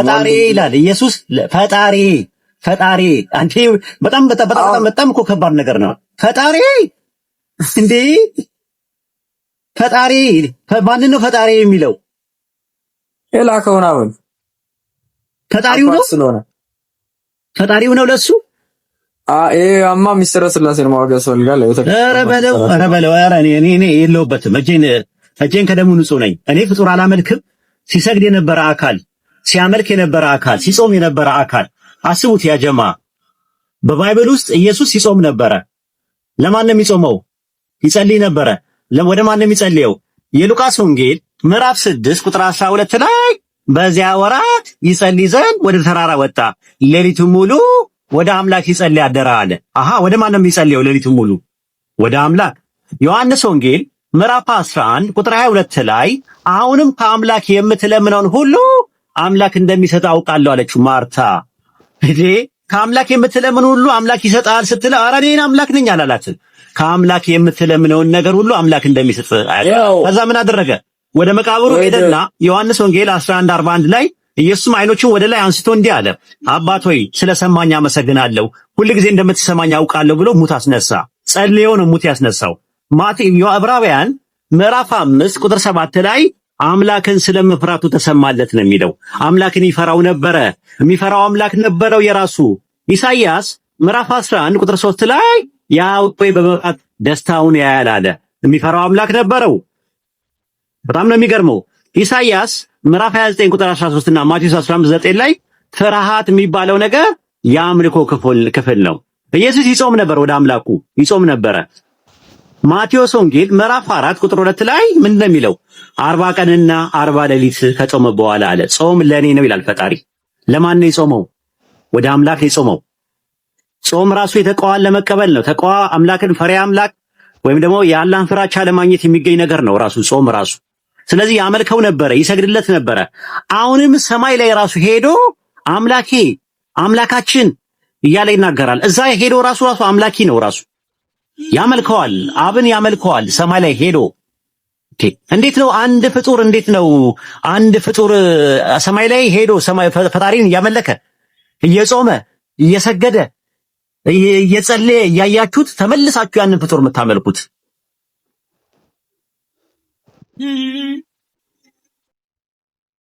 ፈጣሪ ይላል ኢየሱስ ፈጣሪ አንቺ በጣም እኮ ከባድ ነገር ነው። ፈጣሪ እንዴ ፈጣሪ ማንን ነው ፈጣሪ የሚለው? የላከውን አሁን ፈጣሪው ነው ለሱ አማ ሚስጥረ ስላሴን ማወቅ ያስፈልጋል። ኧረ በለው እኔ የለሁበትም። እጄን ከደሙ ንጹህ ነኝ። እኔ ፍጡር አላመልክም። ሲሰግድ የነበረ አካል፣ ሲያመልክ የነበረ አካል፣ ሲጾም የነበረ አካል አስቡት ያጀማ። በባይብል ውስጥ ኢየሱስ ሲጾም ነበረ። ለማን ነው የሚጾመው? ይጸልይ ነበረ። ወደ ማን ነው የሚጸልየው? የሉቃስ ወንጌል ምዕራፍ 6 ቁጥር 12 ላይ በዚያ ወራት ይጸልይ ዘንድ ወደ ተራራ ወጣ፣ ሌሊቱን ሙሉ ወደ አምላክ ይጸልይ አደረ አለ። ወደ ማን ነው የሚጸልየው? ሌሊቱን ሙሉ ወደ አምላክ። ዮሐንስ ወንጌል ምዕራፍ 11 ቁጥር 22 ላይ አሁንም ከአምላክ የምትለምነውን ሁሉ አምላክ እንደሚሰጥ አውቃለሁ አለችው ማርታ። ከአምላክ የምትለምን ሁሉ አምላክ ይሰጣል ስትል ኧረ እኔን አምላክ ነኝ አላላትም። ከአምላክ የምትለምነውን ነገር ሁሉ አምላክ እንደሚሰጥ። ከዛ ምን አደረገ? ወደ መቃብሩ ሄደና ዮሐንስ ወንጌል 11:41 ላይ ኢየሱስም አይኖቹን ወደ ላይ አንስቶ እንዲህ አለ፣ አባት ሆይ ስለሰማኝ አመሰግናለሁ፣ ሁልጊዜ እንደምትሰማኝ አውቃለሁ ብሎ ሙት አስነሳ። ጸልዮ ነው ሙት ያስነሳው። ዕብራውያን ምዕራፍ 5 ቁጥር 7 ላይ አምላክን ስለመፍራቱ ተሰማለት ነው የሚለው። አምላክን ይፈራው ነበረ፣ የሚፈራው አምላክ ነበረው የራሱ። ኢሳይያስ ምዕራፍ 11 ቁጥር 3 ላይ ያዕቆብ በመውጣት ደስታውን ያያል አለ። የሚፈራው አምላክ ነበረው። በጣም ነው የሚገርመው። ኢሳይያስ ምዕራፍ 29 ቁጥር 13 እና ማቴዎስ 15:9 ላይ ፍርሃት የሚባለው ነገር የአምልኮ ክፍል ነው። ኢየሱስ ይጾም ነበር፣ ወደ አምላኩ ይጾም ነበረ። ማቴዎስ ወንጌል ምዕራፍ 4 ቁጥር 2 ላይ ምንድን ነው የሚለው? 40 ቀንና 40 ሌሊት ከጾመ በኋላ አለ ጾም ለኔ ነው ይላል ፈጣሪ። ለማን ነው የጾመው? ወደ አምላክ ነው የጾመው። ጾም ራሱ የተቋዋን ለመቀበል ነው። ተቋዋ አምላክን ፈሪያ አምላክ ወይም ደግሞ የአላህን ፍራቻ ለማግኘት የሚገኝ ነገር ነው ራሱ ጾም ራሱ። ስለዚህ ያመልከው ነበረ፣ ይሰግድለት ነበረ። አሁንም ሰማይ ላይ ራሱ ሄዶ አምላኬ አምላካችን እያለ ይናገራል። እዛ ሄዶ ራሱ አምላኪ ነው ራሱ ያመልከዋል፣ አብን ያመልከዋል ሰማይ ላይ ሄዶ። እንዴት ነው አንድ ፍጡር ሰማይ ላይ ሄዶ ፈጣሪን እያመለከ እየጾመ እየሰገደ እየጸለየ እያያችሁት ተመልሳችሁ ያንን ፍጡር የምታመልኩት?